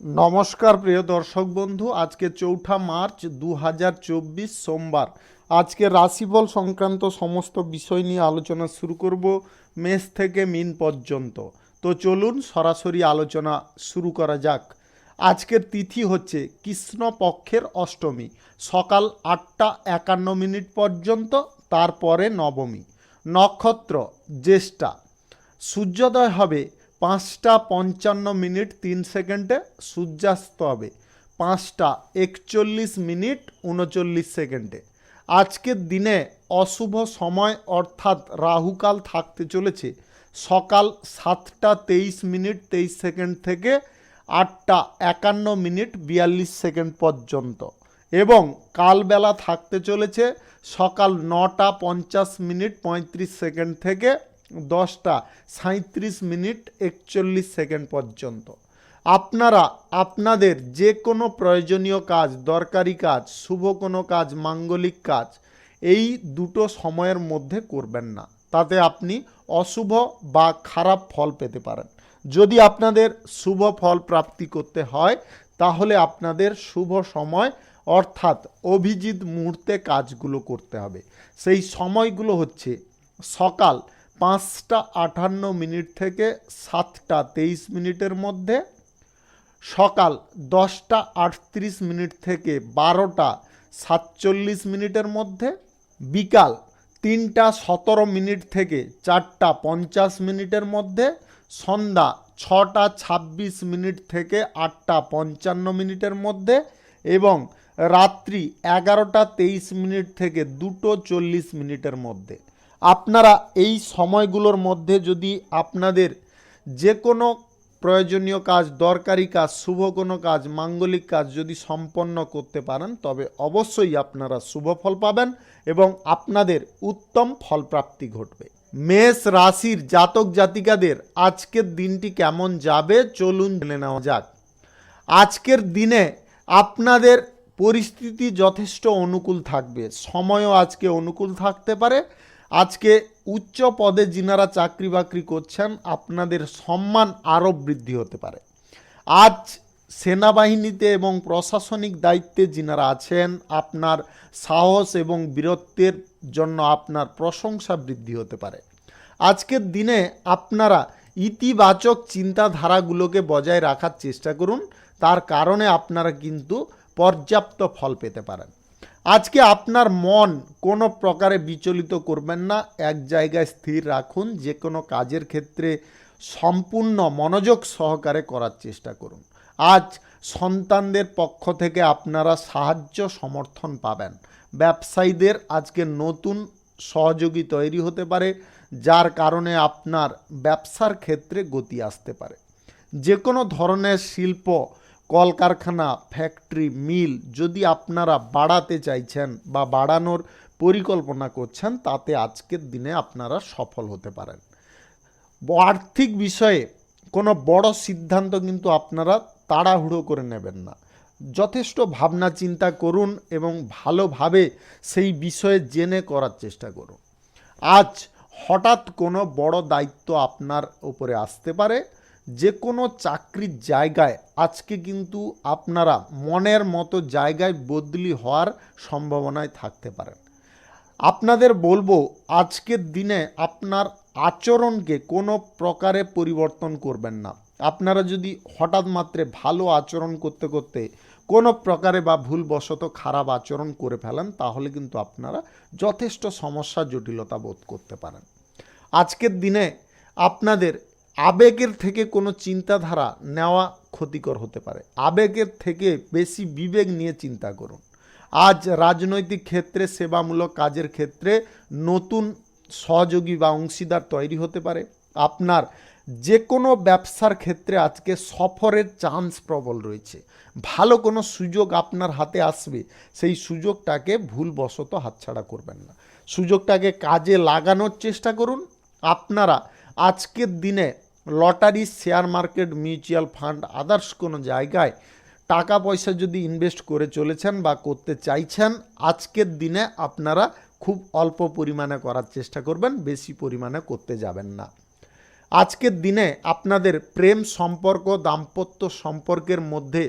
नमस्कार प्रिय दर्शक बंधु आज के 4 मार्च 2024 सोमवार आज के राशिफल संक्रांत समस्त विषय निये आलोचना शुरू करब मेष थेके मीन पर्यन्त। तो चलुन सरासरि आलोचना शुरू करा जाक। आजकेर तिथि होच्छे कृष्ण पक्षेर अष्टमी सकाल 8टा 51 पर्यन्त, तारपरे नवमी। नक्षत्र ज्येष्ठा। सूर्योदय हबे 5टा 55 3 सेकेंडे, सूर्यास्त हबे 5टा 41 39 सेकेंडे। आजकेर दिने अशुभ समय अर्थात राहुकाल थाकते चलेछे सकाल 7टा 23 23 सेकेंड थेके 8टा 51 42 सेकेंड पर्यन्त एवं कालबेला थाकते चलेछे सकाल 9टा 50 35 सेकेंड थेके 10टा 37 41 सेकेंड पर्यन्त। आपनारा आपनादेर जे कोनो प्रयोजनीय काज, दरकारी काज, शुभ कोनो काज, मांगलिक काज এই দুটো সময়ের মধ্যে করবেন না, তাতে আপনি অশুভ বা খারাপ ফল পেতে পারেন। যদি আপনাদের শুভ ফল প্রাপ্তি করতে হয় তাহলে আপনাদের শুভ সময় অর্থাৎ অভিজিৎ মুহূর্তে কাজগুলো করতে হবে। সেই সময়গুলো হচ্ছে সকাল 5টা 58 থেকে 7টা 23 মধ্যে, সকাল 10টা 38 থেকে 12টা 47 মধ্যে, বিকাল 3টা 17 থেকে 4টা 50 মধ্যে, সন্ধ্যা 6টা 26 থেকে 8টা 55 মধ্যে এবং রাত্রি 11টা 23 থেকে 2টো 40 মধ্যে। আপনারা এই সময়গুলোর মধ্যে যদি আপনাদের যে কোনো প্রয়োজনীয় কাজ, দরকারি কাজ, শুভ কোনো কাজ, মাঙ্গলিক কাজ যদি সম্পন্ন করতে পারেন তবে অবশ্যই আপনারা শুভ ফল পাবেন এবং আপনাদের উত্তম ফল প্রাপ্তি ঘটবে। মেষ রাশির জাতক জাতিকাদের আজকের দিনটি কেমন যাবে চলুন জেনে নেওয়া যাক। আজকের দিনে আপনাদের পরিস্থিতি যথেষ্ট অনুকূল থাকবে, সময়ও আজকে অনুকূল থাকতে পারে। আজকে উচ্চ পদে যিনারা চাকরি বাকরি করছেন আপনাদের সম্মান আরও বৃদ্ধি হতে পারে। আজ সেনাবাহিনীতে এবং প্রশাসনিক দায়িত্বে যিনারা আছেন আপনার সাহস এবং বীরত্বের জন্য আপনার প্রশংসা বৃদ্ধি হতে পারে। আজকের দিনে আপনারা ইতিবাচক চিন্তাধারাগুলোকে বজায় রাখার চেষ্টা করুন, তার কারণে আপনারা কিন্তু পর্যাপ্ত ফল পেতে পারেন। আজকে আপনার মন কোনো প্রকারে বিচলিত করবেন না, এক জায়গায় স্থির রাখুন। যে কোনো কাজের ক্ষেত্রে সম্পূর্ণ মনোযোগ সহকারে করার চেষ্টা করুন। আজ সন্তানদের পক্ষ থেকে আপনারা সাহায্য সমর্থন পাবেন। ব্যবসায়ীদের আজকে নতুন সহযোগী তৈরি হতে পারে, যার কারণে আপনার ব্যবসার ক্ষেত্রে গতি আসতে পারে। যে কোনো ধরনের শিল্প, কলকারখানা, ফ্যাক্টরি, মিল যদি আপনারা বাড়াতে চাইছেন বা বাড়ানোর পরিকল্পনা করছেন তাতে আজকের দিনে আপনারা সফল হতে পারেন। আর্থিক বিষয়ে কোনো বড় সিদ্ধান্ত কিন্তু আপনারা তাড়াহুড়ো করে নেবেন না, যথেষ্ট ভাবনা চিন্তা করুন এবং ভালোভাবে সেই বিষয়ে জেনে করার চেষ্টা করুন। আজ হঠাৎ কোনো বড় দায়িত্ব আপনার উপরে আসতে পারে। যে কোনো চাকরির জায়গায় আজকে কিন্তু আপনারা মনের মতো জায়গায় বদলি হওয়ার সম্ভাবনায় থাকতে পারেন। আপনাদের বলবো আজকের দিনে আপনার আচরণকে কোনো প্রকারে পরিবর্তন করবেন না। আপনারা যদি হঠাৎ মাত্রে ভালো আচরণ করতে করতে কোনো প্রকারে বা ভুলবশত খারাপ আচরণ করে ফেলেন তাহলে কিন্তু আপনারা যথেষ্ট সমস্যা জটিলতা বোধ করতে পারেন। আজকের দিনে আপনাদের আবেগের থেকে কোনো চিন্তাধারা নেওয়া ক্ষতিকর হতে পারে। আবেগের থেকে বেশি বিবেক নিয়ে চিন্তা করুন। আজ রাজনৈতিক ক্ষেত্রে, সেবামূলক কাজের ক্ষেত্রে নতুন সহযোগী বা অংশীদার তৈরি হতে পারে। আপনার যে কোনো ব্যবসার ক্ষেত্রে আজকে সফরের চান্স প্রবল রয়েছে। ভালো কোনো সুযোগ আপনার হাতে আসবে, সেই সুযোগটাকে ভুলবশত হাতছাড়া করবেন না, সুযোগটাকে কাজে লাগানোর চেষ্টা করুন। আপনারা আজকের দিনে lottery, share market, mutual fund, others কোনো জায়গায় টাকা পয়সা যদি ইনভেস্ট করে চলেছেন বা করতে চাইছেন আজকের দিনে আপনারা খুব অল্প পরিমাণে করার চেষ্টা করবেন, বেশি পরিমাণে করতে যাবেন না। আজকের দিনে আপনাদের প্রেম সম্পর্ক দাম্পত্য সম্পর্কের মধ্যে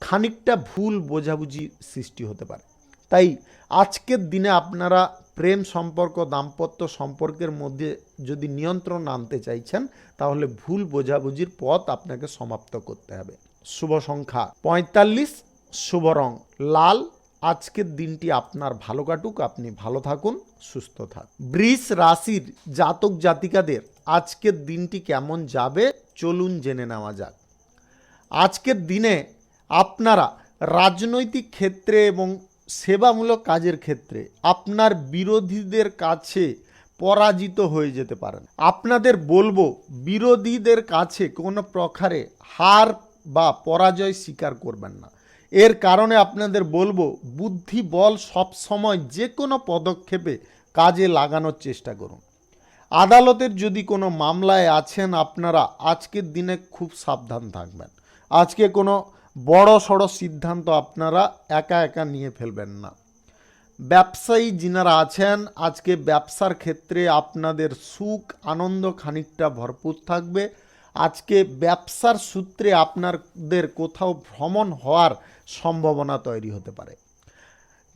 খানিকটা ভুল বোঝাবুঝি সৃষ্টি হতে পারে। তাই আজকের দিনে আপনারা প্রেম সম্পর্ক দাম্পত্য সম্পর্কের মধ্যে যদি নিয়ন্ত্রণ আনতে চাইছেন তাহলে ভুল বোঝাবুঝির পথ আপনাকে সমাপ্ত করতে হবে। শুভ সংখ্যা 45, শুভ রং লাল। আজকের দিনটি আপনার ভালো কাটুক, আপনি ভালো থাকুন, সুস্থ থাকুন। বৃষ রাশির জাতক জাতিকাদের আজকের দিনটি কেমন যাবে চলুন জেনে নেওয়া যাক। আজকের দিনে আপনারা রাজনৈতিক ক্ষেত্রে এবং সেবামূলক কাজের ক্ষেত্রে আপনার বিরোধীদের কাছে পরাজিত হয়ে যেতে পারেন। আপনাদের বলবো বিরোধীদের কাছে কোনো প্রকারে হার বা পরাজয় স্বীকার করবেন না। এর কারণে আপনাদের বলবো বুদ্ধি বল সবসময় যে কোনো পদক্ষেপে কাজে লাগানোর চেষ্টা করুন। আদালতের যদি কোনো মামলায় আছেন আপনারা আজকের দিনে খুব সাবধান থাকবেন। আজকে কোনো বড় সড়ো সিদ্ধান্ত আপনারা একা একা নিয়ে ফেলবেন না। ব্যবসায়ী যিনারা আছেন আজকে ব্যবসার ক্ষেত্রে আপনাদের সুখ আনন্দ খানিকটা ভরপুর থাকবে। আজকে ব্যবসার সূত্রে আপনাদের কোথাও ভ্রমণ হওয়ার সম্ভাবনা তৈরি হতে পারে।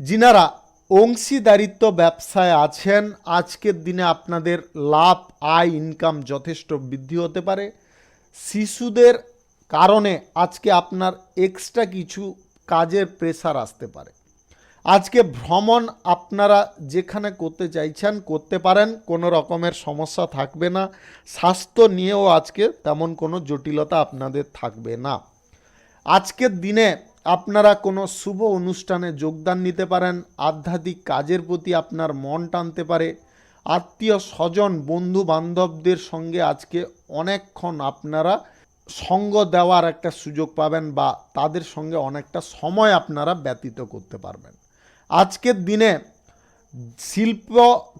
যিনারা অংশীদারিত্ব ব্যবসায় আছেন আজকের দিনে আপনাদের লাভ আয় ইনকাম যথেষ্ট বৃদ্ধি হতে পারে। শিশুদের কারণে আজকে আপনার এক্সট্রা কিছু কাজের প্রেসার আসতে পারে। আজকে ভ্রমণ আপনারা যেখানে করতে চাইছেন করতে পারেন, কোনো রকমের সমস্যা থাকবে না। স্বাস্থ্য নিয়েও আজকে তেমন কোনো জটিলতা আপনাদের থাকবে না। আজকের দিনে আপনারা কোনো শুভ অনুষ্ঠানে যোগদান নিতে পারেন। আধ্যাত্মিক কাজের প্রতি আপনার মন টানতে পারে। আত্মীয় স্বজন বন্ধু বান্ধবদের সঙ্গে আজকে অনেকক্ষণ আপনারা সঙ্গ দেওয়ার একটা সুযোগ পাবেন বা তাদের সঙ্গে অনেকটা সময় আপনারা ব্যতীত করতে পারবেন। আজকের দিনে শিল্প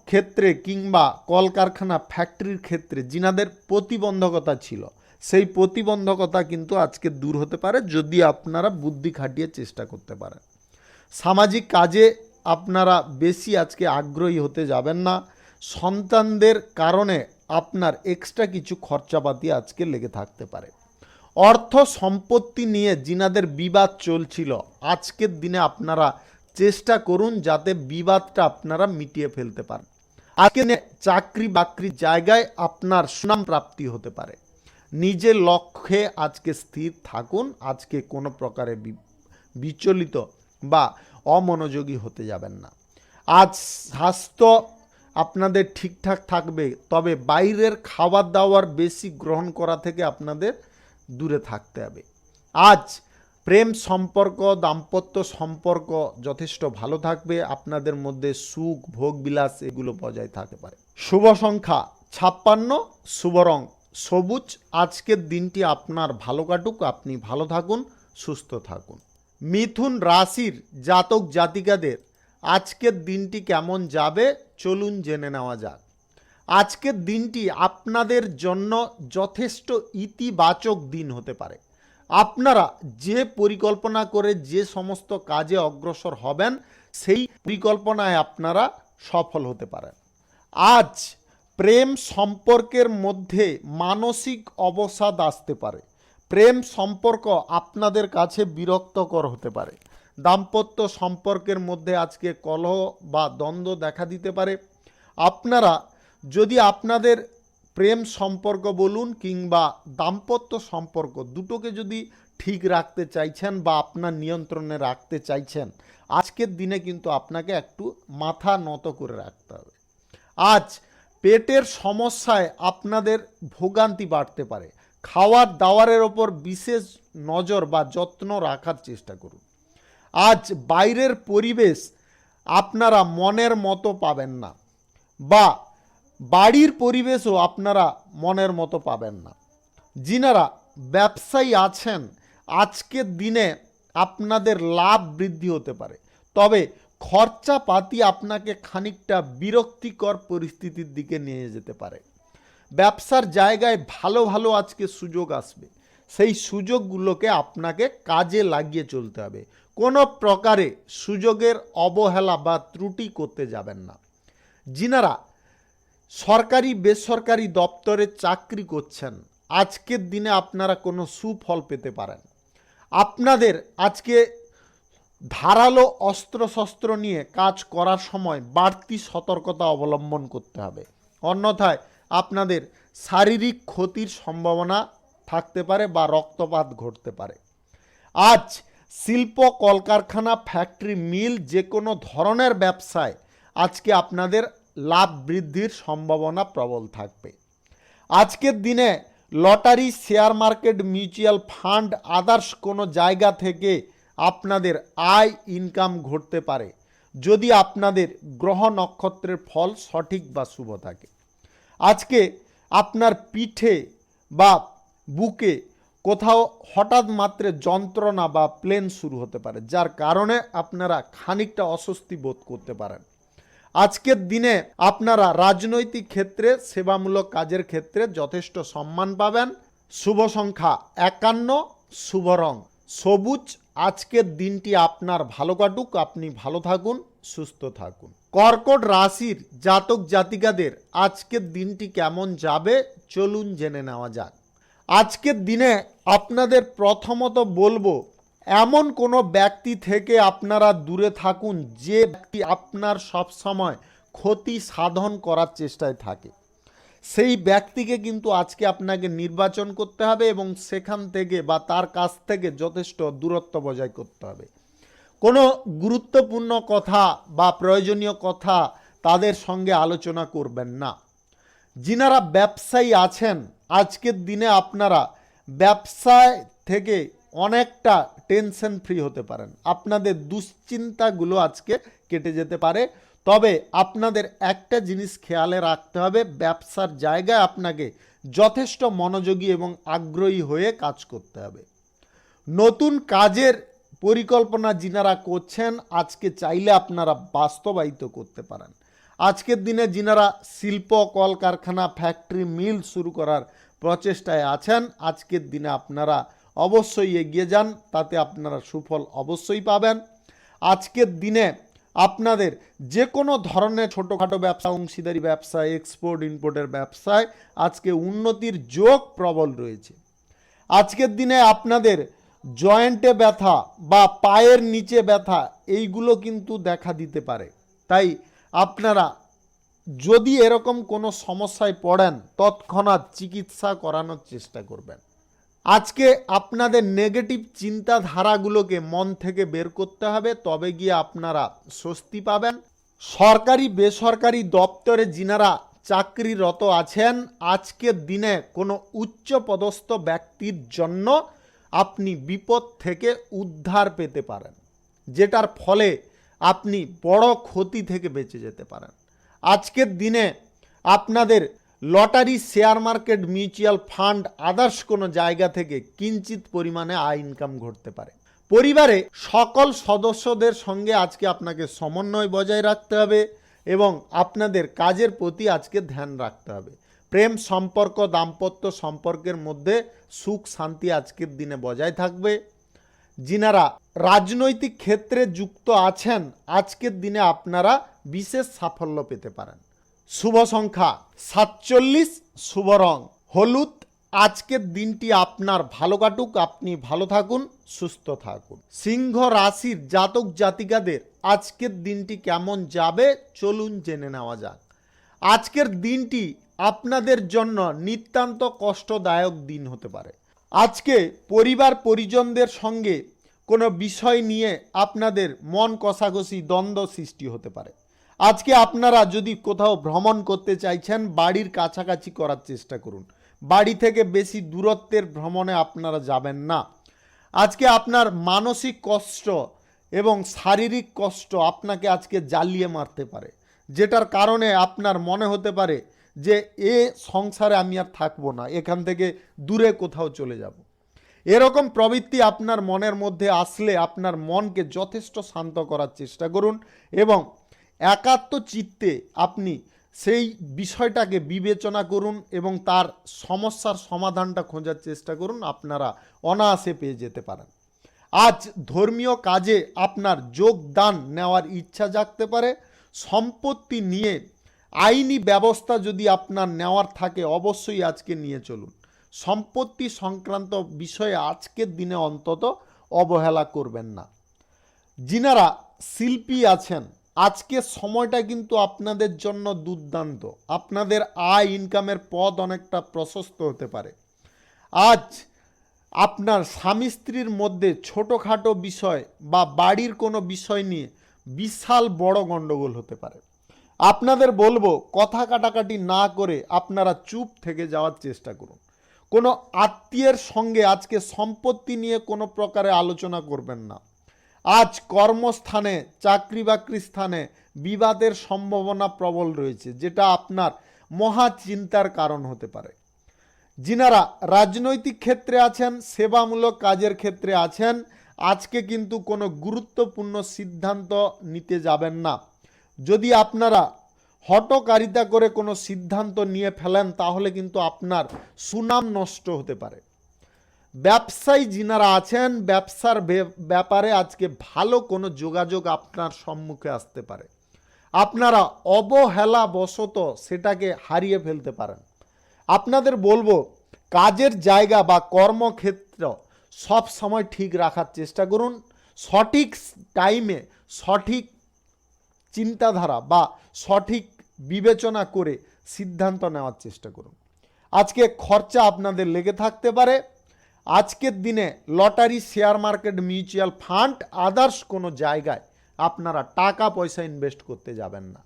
ক্ষেত্রে কিংবা কলকারখানা ফ্যাক্টরির ক্ষেত্রে যিনাদের প্রতিবন্ধকতা ছিল সেই প্রতিবন্ধকতা কিন্তু আজকে দূর হতে পারে যদি আপনারা বুদ্ধি খাটিয়ে চেষ্টা করতে পারেন। সামাজিক কাজে আপনারা বেশি আজকে আগ্রহী হতে যাবেন না। সন্তানদের কারণে আপনার এক্সট্রা কিছু খরচাপাতি আজকে লেগে থাকতে পারে। অর্থ সম্পত্তি নিয়ে যিনাদের বিবাদ চলছিল আজকের দিনে আপনারা চেষ্টা করুন যাতে বিবাদটা আপনারা মিটিয়ে ফেলতে পারেন। আজকে চাকরি বাকরির জায়গায় আপনার সুনাম প্রাপ্তি হতে পারে। নিজের লক্ষ্যে আজকে স্থির থাকুন। আজকে কোনো প্রকারে বিচলিত বা অমনোযোগী হতে যাবেন না। আজ স্বাস্থ্য আপনাদের ঠিকঠাক থাকবে, তবে বাইরের খাবার দাবার বেশি গ্রহণ করা থেকে আপনাদের দূরে থাকতে হবে। আজ প্রেম সম্পর্ক দাম্পত্য সম্পর্ক যথেষ্ট ভালো থাকবে। আপনাদের মধ্যে সুখ ভোগ বিলাস এগুলো বজায় থাকতে পারে। শুভ সংখ্যা 56, শুভ রং সবুজ। আজকের দিনটি আপনার ভালো কাটুক, আপনি ভালো থাকুন, সুস্থ থাকুন। মিথুন রাশির জাতক জাতিকাদের আজকের দিনটি কেমন যাবে চলুন জেনে নেওয়া যাক। আজকের দিনটি আপনাদের জন্য যথেষ্ট ইতিবাচক দিন হতে পারে। আপনারা যে পরিকল্পনা করে যে সমস্ত কাজে অগ্রসর হবেন সেই পরিকল্পনায় আপনারা সফল হতে পারেন। আজ প্রেম সম্পর্কের মধ্যে মানসিক অবসাদ আসতে পারে। প্রেম সম্পর্ক আপনাদের কাছে বিরক্তকর হতে পারে। দাম্পত্য সম্পর্কের মধ্যে আজকে কলহ বা দ্বন্দ্ব দেখা দিতে পারে। আপনারা যদি আপনাদের প্রেম সম্পর্ক বলুন কিংবা দাম্পত্য সম্পর্ক দুটোকে যদি ঠিক রাখতে চাইছেন বা আপনার নিয়ন্ত্রণে রাখতে চাইছেন আজকের দিনে কিন্তু আপনাকে একটু মাথা নত করে রাখতে হবে। আজ পেটের সমস্যায় আপনাদের ভোগান্তি বাড়তে পারে। খাওয়ার দাওয়ারের ওপর বিশেষ নজর বা যত্ন রাখার চেষ্টা করুন। আজ বাইরের পরিবেশ আপনারা মনের মতো পাবেন না বা বাড়ির পরিবেশও আপনারা মনের মতো পাবেন না। যিনারা ব্যবসায়ী আছেন আজকের দিনে আপনাদের লাভ বৃদ্ধি হতে পারে, তবে খরচাপাতি আপনাকে খানিকটা বিরক্তিকর পরিস্থিতির দিকে নিয়ে যেতে পারে। ব্যবসার জায়গায় ভালো ভালো আজকে সুযোগ আসবে, সেই সুযোগগুলোকে আপনাকে কাজে লাগিয়ে চলতে হবে। কোনো প্রকারে সুযোগের অবহেলা বা ত্রুটি করতে যাবেন না। যিনারা সরকারি বেসরকারি দপ্তরে চাকরি করছেন, আজকের দিনে আপনারা কোনো সুফল পেতে পারেন। আপনাদের আজকে ধারালো অস্ত্রশস্ত্র নিয়ে কাজ করার সময় বাড়তি সতর্কতা অবলম্বন করতে হবে, অন্যথায় আপনাদের শারীরিক ক্ষতির সম্ভাবনা থাকতে পারে বা রক্তপাত ঘটতে পারে। আজ শিল্প কলকারখানা ফ্যাক্টরি মিল যে কোনো ধরনের ব্যবসায় আজকে আপনাদের লাভ বৃদ্ধির সম্ভাবনা প্রবল থাকবে। আজকের দিনে lottery, share market, mutual fund, others কোনো জায়গা থেকে আপনাদের আয় ইনকাম ঘটতে পারে যদি আপনাদের গ্রহ নক্ষত্রের ফল সঠিক বা শুভ থাকে। আজকে আপনার পিঠে বা বুকে কোথাও হঠাৎ মাত্রে যন্ত্রণা বা প্লেন শুরু হতে পারে, যার কারণে আপনারা খানিকটা অস্বস্তি বোধ করতে পারেন। আজকের দিনে আপনারা রাজনৈতিক ক্ষেত্রে, সেবামূলক কাজের ক্ষেত্রে যথেষ্ট সম্মান পাবেন। শুভ সংখ্যা 51, শুভ রং সবুজ। আজকের দিনটি আপনার ভালো কাটুক, আপনি ভালো থাকুন, সুস্থ থাকুন। কর্কট রাশির জাতক জাতিকাদের আজকের দিনটি কেমন যাবে চলুন জেনে নেওয়া যাক। আজকের দিনে আপনাদের প্রথমত বলবো, এমন কোনো ব্যক্তি থেকে আপনারা দূরে থাকুন যে ব্যক্তি আপনার সবসময় ক্ষতি সাধন করার চেষ্টায় থাকে। সেই ব্যক্তিকে কিন্তু আজকে আপনাকে নির্বাচন করতে হবে এবং সেখান থেকে বা তার কাছ থেকে যথেষ্ট দূরত্ব বজায় করতে হবে। কোনো গুরুত্বপূর্ণ কথা বা প্রয়োজনীয় কথা তাদের সঙ্গে আলোচনা করবেন না। যিনারা ব্যবসায়ী আছেন, আজকের দিনে আপনারা ব্যবসায় থেকে অনেকটা টেনশন ফ্রি হতে পারেন। আপনাদের দুশ্চিন্তাগুলো আজকে কেটে যেতে পারে। তবে আপনাদের একটা জিনিস খেয়ালে রাখতে হবে, ব্যবসার জায়গায় আপনাকে যথেষ্ট মনোযোগী এবং আগ্রহী হয়ে কাজ করতে হবে। নতুন কাজের পরিকল্পনা যিনারা করছেন, আজকে চাইলে আপনারা বাস্তবায়িত করতে পারেন। আজকের দিনে যিনারা শিল্প কলকারখানা ফ্যাক্টরি মিল শুরু করার প্রচেষ্টায় আছেন, আজকের দিনে আপনারা অবশ্যই এগিয়ে যান, তাতে আপনারা সুফল অবশ্যই পাবেন। আজকের দিনে আপনাদের যে কোনো ধরনের ছোটোখাটো ব্যবসা, অংশীদারি ব্যবসা, এক্সপোর্ট ইম্পোর্টের ব্যবসায় আজকে উন্নতির যোগ প্রবল রয়েছে। আজকের দিনে আপনাদের জয়েন্টে ব্যথা বা পায়ের নিচে ব্যথা এইগুলো কিন্তু দেখা দিতে পারে। তাই আপনারা যদি এরকম কোনো সমস্যায় পড়েন, তৎক্ষণাৎ চিকিৎসা করানোর চেষ্টা করবেন। আজকে আপনাদের নেগেটিভ চিন্তাধারাগুলোকে মন থেকে বের করতে হবে, তবে গিয়ে আপনারা স্বস্তি পাবেন। সরকারি বেসরকারি দপ্তরে যিনারা চাকরিরত আছেন, আজকের দিনে কোনো উচ্চ পদস্থ ব্যক্তির জন্য আপনি বিপদ থেকে উদ্ধার পেতে পারেন, যেটার ফলে আপনি বড় ক্ষতি থেকে বেঁচে যেতে পারেন। আজকের দিনে আপনাদের lottery, share market, mutual fund, others কোনো জায়গা থেকে কিঞ্চিত পরিমাণে আয় ইনকাম ঘটতে পারে। পরিবারে সকল সদস্যদের সঙ্গে আজকে আপনাকে সমন্বয় বজায় রাখতে হবে এবং আপনাদের কাজের প্রতি আজকে ধ্যান রাখতে হবে। প্রেম সম্পর্ক, দাম্পত্য সম্পর্কের মধ্যে সুখ শান্তি আজকের দিনে বজায় থাকবে। যিনারা রাজনৈতিক ক্ষেত্রে যুক্ত আছেন, আজকের দিনে আপনারা বিশেষ সাফল্য পেতে পারেন। শুভ সংখ্যা 47, শুভ রং হলুদ। আজকের দিনটি আপনার ভালো কাটুক, আপনি ভালো থাকুন, সুস্থ থাকুন। সিংহ রাশির জাতক জাতিকাদের আজকের দিনটি কেমন যাবে চলুন জেনে নেওয়া যাক। আজকের দিনটি আপনাদের জন্য নিতান্ত কষ্টদায়ক দিন হতে পারে। আজকে পরিবার পরিজনদের সঙ্গে কোনো বিষয় নিয়ে আপনাদের মন কষাকষি, দ্বন্দ্ব সৃষ্টি হতে পারে। আজকে আপনারা যদি কোথাও ভ্রমণ করতে চাইছেন, বাড়ির কাছাকাছি করার চেষ্টা করুন। বাড়ি থেকে বেশি দূরত্বের ভ্রমণে আপনারা যাবেন না। আজকে আপনার মানসিক কষ্ট এবং শারীরিক কষ্ট আপনাকে আজকে জ্বালিয়ে মারতে পারে, যেটার কারণে আপনার মনে হতে পারে যে এ সংসারে আমি আর থাকবো না, এখান থেকে দূরে কোথাও চলে যাব। এরকম প্রবৃত্তি আপনার মনের মধ্যে আসলে আপনার মনকে যথেষ্ট শান্ত করার চেষ্টা করুন এবং একাত্ম চিত্তে আপনি সেই বিষয়টাকে বিবেচনা করুন এবং তার সমস্যার সমাধানটা খোঁজার চেষ্টা করুন। আপনারা অনায়াসে পেয়ে যেতে পারেন। আজ ধর্মীয় কাজে আপনার যোগদান নেওয়ার ইচ্ছা জাগতে পারে। সম্পত্তি নিয়ে আইনি ব্যবস্থা যদি আপনার নেওয়ার থাকে অবশ্যই আজকে নিয়ে চলুন। সম্পত্তি সংক্রান্ত বিষয়ে আজকের দিনে অন্তত অবহেলা করবেন না। যিনারা শিল্পী আছেন, আজকের সময়টা কিন্তু আপনাদের জন্য দুর্দান্ত। আপনাদের আয় ইনকামের পথ অনেকটা প্রশস্ত হতে পারে। আজ আপনার স্বামী স্ত্রীর মধ্যে ছোটোখাটো বিষয় বা বাড়ির কোনো বিষয় নিয়ে বিশাল বড় গণ্ডগোল হতে পারে। আপনাদের বলবো কথা কাটাকাটি না করে আপনারা চুপ থেকে যাওয়ার চেষ্টা করুন। কোনো আত্মীয়ের সঙ্গে আজকে সম্পত্তি নিয়ে কোনো প্রকারে আলোচনা করবেন না। আজ কর্মস্থানে, চাকরি বাকরি স্থানে বিবাদের সম্ভাবনা প্রবল রয়েছে, যেটা আপনার মহা চিন্তার কারণ হতে পারে। যিনারা রাজনৈতিক ক্ষেত্রে আছেন, সেবামূলক কাজের ক্ষেত্রে আছেন, আজকে কিন্তু কোনো গুরুত্বপূর্ণ সিদ্ধান্ত নিতে যাবেন না। যদি আপনারা হঠকারিতা করে কোনো সিদ্ধান্ত নিয়ে ফেলেন তাহলে কিন্তু আপনার সুনাম নষ্ট হতে পারে। ব্যবসায়ী যিনারা আছেন, ব্যবসার ব্যাপারে আজকে ভালো কোনো যোগাযোগ আপনার সম্মুখে আসতে পারে। আপনারা অবহেলাবশত সেটাকে হারিয়ে ফেলতে পারেন। আপনাদের বলবো কাজের জায়গা বা কর্মক্ষেত্র সব সময় ঠিক রাখার চেষ্টা করুন। সঠিক টাইমে সঠিক চিন্তাধারা বা সঠিক বিবেচনা করে সিদ্ধান্ত নেওয়ার চেষ্টা করুন। আজকে খরচা আপনাদের লেগে থাকতে পারে। আজকের দিনে lottery, share market, mutual fund, others কোনো জায়গায় আপনারা টাকা পয়সা ইনভেস্ট করতে যাবেন না।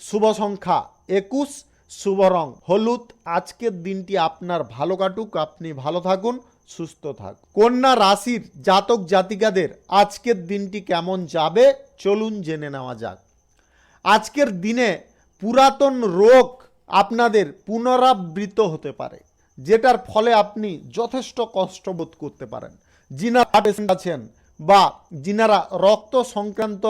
শুভ সংখ্যা 21, শুভ রং হলুদ। আজকের দিনটি আপনার ভালো কাটুক, আপনি ভালো থাকুন, সুস্থ থাকুন। কন্যা রাশির জাতক জাতিকাদের আজকের দিনটি কেমন যাবে চলুন জেনে নেওয়া যাক। আজকের দিনে পুরাতন রোগ আপনাদের পুনরাবৃত্ত হতে পারে, যেটার ফলে আপনি যথেষ্ট কষ্ট বোধ করতে পারেন। যিনারা পেশেন্ট আছেন বা যিনারা রক্ত সংক্রান্ত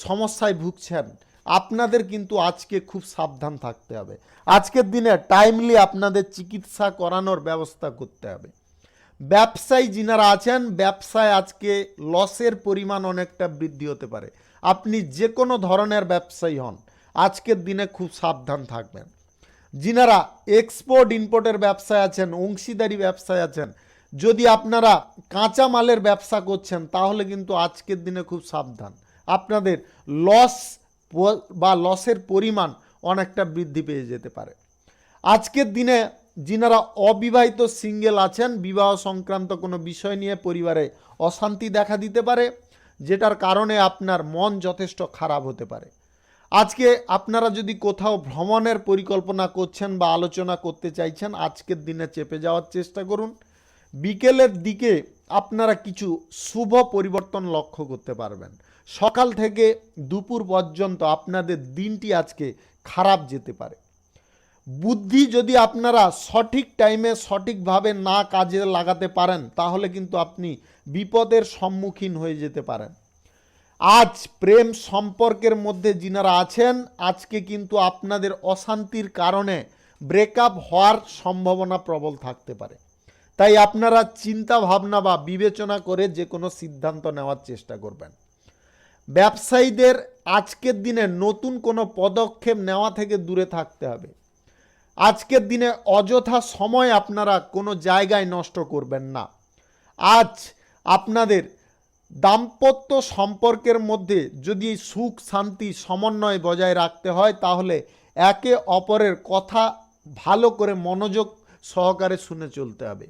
সমস্যায় ভুগছেন, আপনাদের কিন্তু আজকে খুব সাবধান থাকতে হবে। আজকের দিনে টাইমলি আপনাদের চিকিৎসা করানোর ব্যবস্থা করতে হবে। ব্যবসায়ী যিনারা আছেন, ব্যবসায় আজকে লসের পরিমাণ অনেকটা বৃদ্ধি হতে পারে। আপনি যে কোনো ধরনের ব্যবসায়ী হন, আজকের দিনে খুব সাবধান থাকবেন। যিনারা এক্সপোর্ট ইম্পোর্টের ব্যবসায় আছেন, অংশীদারি ব্যবসায় আছেন, যদি আপনারা কাঁচা মালের ব্যবসা করছেন তাহলে কিন্তু আজকের দিনে খুব সাবধান। আপনাদের লস বা লসের পরিমাণ অনেকটা বৃদ্ধি পেয়ে যেতে পারে। আজকের দিনে যিনারা অবিবাহিত সিঙ্গেল আছেন, বিবাহ সংক্রান্ত কোনো বিষয় নিয়ে পরিবারে অশান্তি দেখা দিতে পারে, যেটার কারণে আপনার মন যথেষ্ট খারাপ হতে পারে। আজকে আপনারা যদি কোথাও ভ্রমণের পরিকল্পনা করছেন বা আলোচনা করতে চাইছেন, আজকের দিনে চেপে যাওয়ার চেষ্টা করুন। বিকেলের দিকে আপনারা কিছু শুভ পরিবর্তন লক্ষ্য করতে পারবেন। সকাল থেকে দুপুর পর্যন্ত আপনাদের দিনটি আজকে খারাপ যেতে পারে। বুদ্ধি যদি আপনারা সঠিক টাইমে সঠিকভাবে না কাজে লাগাতে পারেন তাহলে কিন্তু আপনি বিপদের সম্মুখীন হয়ে যেতে পারেন। আজ প্রেম সম্পর্কের মধ্যে যিনারা আছেন, আজকে কিন্তু আপনাদের অশান্তির কারণে ব্রেকআপ হওয়ার সম্ভাবনা প্রবল থাকতে পারে। তাই আপনারা চিন্তা ভাবনা বা বিবেচনা করে যে কোনো সিদ্ধান্ত নেওয়ার চেষ্টা করবেন। ব্যবসায়ীদের আজকের দিনে নতুন কোনো পদক্ষেপ নেওয়া থেকে দূরে থাকতে হবে। আজকের দিনে অযথা সময় আপনারা কোনো জায়গায় নষ্ট করবেন না। আজ আপনাদের দাম্পত্য সম্পর্কের মধ্যে যদি সুখ শান্তি সমন্বয় বজায় রাখতে হয় তাহলে একে অপরের কথা ভালো করে মনোযোগ সহকারে শুনে চলতে হবে।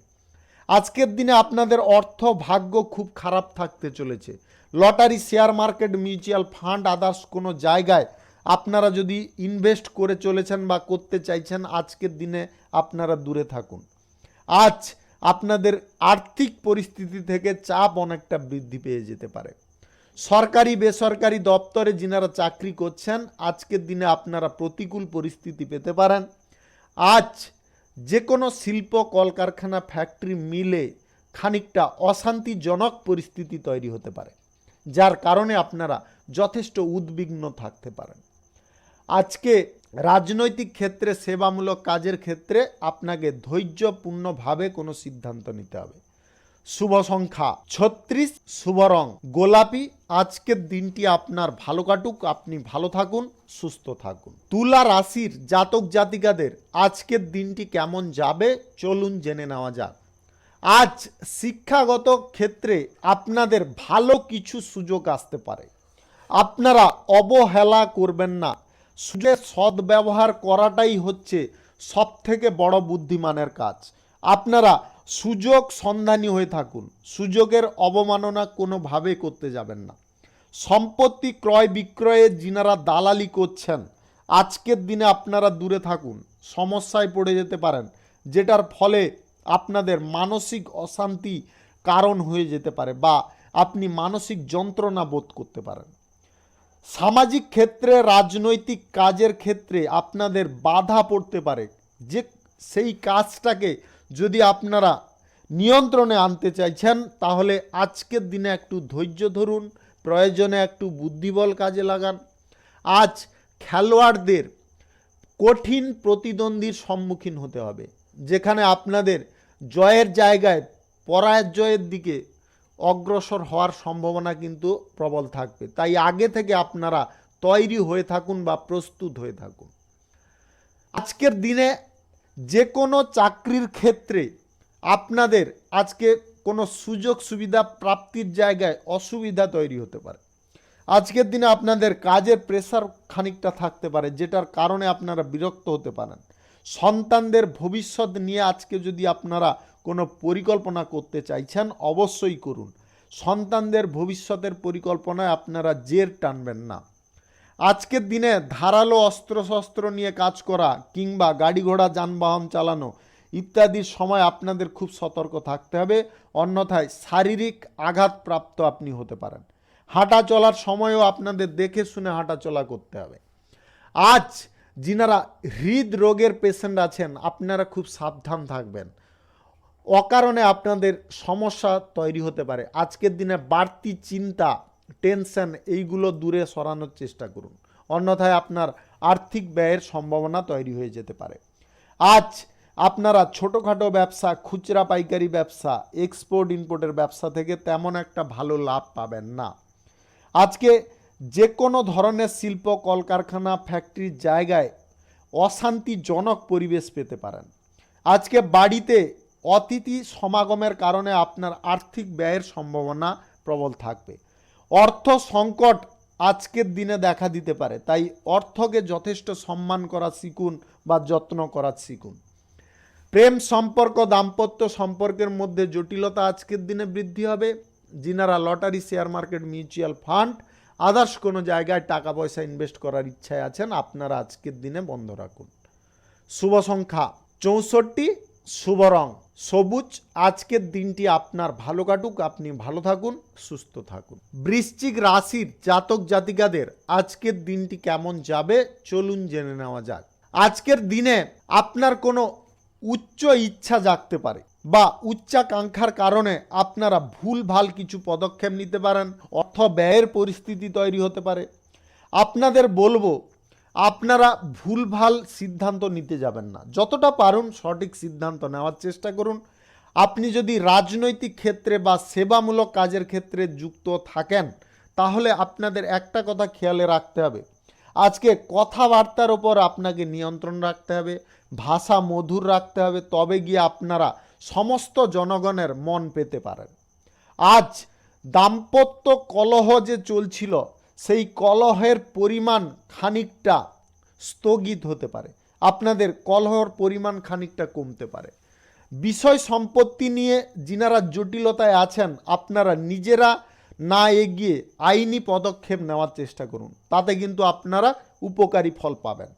আজকের দিনে আপনাদের অর্থ ভাগ্য খুব খারাপ থাকতে চলেছে। Lottery, share market, mutual fund, others কোনো জায়গায় আপনারা যদি ইনভেস্ট করে চলেছেন বা করতে চাইছেন, আজকের দিনে আপনারা দূরে থাকুন। আজ আপনাদের আর্থিক পরিস্থিতি থেকে চাপ অনেকটা বৃদ্ধি পেয়ে যেতে পারে। সরকারি বেসরকারি দপ্তরে যিনারা চাকরি করছেন, আজকের দিনে আপনারা প্রতিকূল পরিস্থিতি পেতে পারেন। আজ যে কোনো শিল্প কলকারখানা, ফ্যাক্টরি, মিলে খানিকটা অশান্তিজনক পরিস্থিতি তৈরি হতে পারে, যার কারণে আপনারা যথেষ্ট উদ্বিগ্ন থাকতে পারেন। আজকে রাজনৈতিক ক্ষেত্রে, সেবামূলক কাজের ক্ষেত্রে আপনাকে ধৈর্যপূর্ণভাবে কোনো সিদ্ধান্ত নিতে হবে। শুভ সংখ্যা 36, শুভ রং গোলাপি। আজকের দিনটি আপনার ভালো কাটুক, আপনি ভালো থাকুন, সুস্থ থাকুন। তুলা রাশির জাতক জাতিকাদের আজকের দিনটি কেমন যাবে চলুন জেনে নেওয়া যাক। আজ শিক্ষাগত ক্ষেত্রে আপনাদের ভালো কিছু সুযোগ আসতে পারে। আপনারা অবহেলা করবেন না। সুযোগের সদ্ব্যবহার করাটাই হচ্ছে সবথেকে বড় বুদ্ধিমানের কাজ। আপনারা সুযোগ সন্ধানী হয়ে থাকুন। সুযোগের অবমাননা কোনোভাবে করতে যাবেন না। সম্পত্তি ক্রয় বিক্রয়ে যিনারা দালালি করছেন, আজকের দিনে আপনারা দূরে থাকুন। সমস্যায় পড়ে যেতে পারেন, যেটার ফলে আপনাদের মানসিক অশান্তি কারণ হয়ে যেতে পারে বা আপনি মানসিক যন্ত্রণা বোধ করতে পারেন। সামাজিক ক্ষেত্রে, রাজনৈতিক কাজের ক্ষেত্রে আপনাদের বাধা পড়তে পারে। যে সেই কাজটাকে যদি আপনারা নিয়ন্ত্রণে আনতে চাইছেন, তাহলে আজকের দিনে একটু ধৈর্য ধরুন, প্রয়োজনে একটু বুদ্ধিবল কাজে লাগান। আজ খেলোয়াড়দের কঠিন প্রতিদ্বন্দ্বীর সম্মুখীন হতে হবে, যেখানে আপনাদের জয়ের জায়গায় পরাজয়ের দিকে অগ্রসর হওয়ার সম্ভাবনা কিন্তু প্রবল থাকবে। তাই আগে থেকে আপনারা তৈরি হয়ে থাকুন বা প্রস্তুত হয়ে থাকুন। আজকের দিনে যে কোনো চাকরির ক্ষেত্রে আপনাদের আজকে কোনো সুযোগ সুবিধা প্রাপ্তির জায়গায় অসুবিধা তৈরি হতে পারে। আজকের দিনে আপনাদের কাজের প্রেসার খানিকটা থাকতে পারে, যেটার কারণে আপনারা বিরক্ত হতে পারেন। সন্তানদের ভবিষ্যৎ নিয়ে আজকে যদি আপনারা কোনো পরিকল্পনা করতে চাইছেন, অবশ্যই করুন। সন্তানদের ভবিষ্যতের পরিকল্পনায় আপনারা জের টানবেন না। আজকের দিনে ধারালো অস্ত্রশস্ত্র নিয়ে কাজ করা কিংবা গাড়ি ঘোড়া যানবাহন চালানো ইত্যাদির সময় আপনাদের খুব সতর্ক থাকতে হবে, অন্যথায় শারীরিক আঘাতপ্রাপ্ত আপনি হতে পারেন। হাঁটা চলার সময়ও আপনাদের দেখে শুনে হাঁটা চলা করতে হবে। আজ যিনারা হৃদরোগের পেশেন্ট আছেন, আপনারা খুব সাবধান থাকবেন। অকারণে আপনাদের সমস্যা তৈরি হতে পারে। আজকের দিনে বাড়তি চিন্তা, টেনশন এইগুলো দূরে সরানোর চেষ্টা করুন, অন্যথায় আপনার আর্থিক ব্যয়ের সম্ভাবনা তৈরি হয়ে যেতে পারে। আজ আপনারা ছোটোখাটো ব্যবসা, খুচরা পাইকারি ব্যবসা, এক্সপোর্ট ইম্পোর্টের ব্যবসা থেকে তেমন একটা ভালো লাভ পাবেন না। আজকে যে কোনো ধরনের শিল্প, কলকারখানা, ফ্যাক্টরির জায়গায় অশান্তিজনক পরিবেশ পেতে পারেন। আজকে বাড়িতে অতিথি সমাগমের কারণে আপনার আর্থিক ব্যয়ের সম্ভাবনা প্রবল থাকবে। অর্থ সংকট আজকের দিনে দেখা দিতে পারে, তাই অর্থকে যথেষ্ট সম্মান করা শিখুন বা যত্ন করা শিখুন। প্রেম সম্পর্ক, দাম্পত্য সম্পর্কের মধ্যে জটিলতা আজকের দিনে বৃদ্ধি হবে। যিনারা lottery, share market, mutual fund, others কোনো জায়গায় টাকা পয়সা ইনভেস্ট করার ইচ্ছায় আছেন, আপনারা আজকের দিনে বন্ধ রাখুন। শুভ সংখ্যা 64, শুভ রং সবুজ। আজকের দিনটি আপনার ভালো কাটুক, আপনি ভালো থাকুন, সুস্থ থাকুন। বৃশ্চিক রাশির জাতক জাতিকাদের আজকের দিনটি কেমন যাবে চলুন জেনে নেওয়া যাক। আজকের দিনে আপনার কোনো উচ্চ ইচ্ছা জাগতে পারে বা উচ্চাকাঙ্ক্ষার কারণে আপনারা ভুলভাল কিছু পদক্ষেপ নিতে পারেন। অর্থ ব্যয়ের পরিস্থিতি তৈরি হতে পারে। আপনাদের বলবো, আপনারা ভুলভাল সিদ্ধান্ত নিতে যাবেন না। যতটা পারুন সঠিক সিদ্ধান্ত নেওয়ার চেষ্টা করুন। আপনি যদি রাজনৈতিক ক্ষেত্রে বা সেবামূলক কাজের ক্ষেত্রে যুক্ত থাকেন, তাহলে আপনাদের একটা কথা খেয়ালে রাখতে হবে, আজকে কথাবার্তার ওপর আপনাকে নিয়ন্ত্রণ রাখতে হবে, ভাষা মধুর রাখতে হবে, তবে গিয়ে আপনারা সমস্ত জনগণের মন পেতে পারেন। আজ দাম্পত্য কলহ যে চলছিল, সেই কলহের পরিমাণ খানিকটা স্থগিত হতে পারে। আপনাদের কলহর পরিমাণ খানিকটা কমতে পারে। বিষয় সম্পত্তি নিয়ে যিনারা জটিলতায় আছেন, আপনারা নিজেরা না এগিয়ে আইনি পদক্ষেপ নেওয়ার চেষ্টা করুন, তাতে কিন্তু আপনারা উপকারী ফল পাবেন।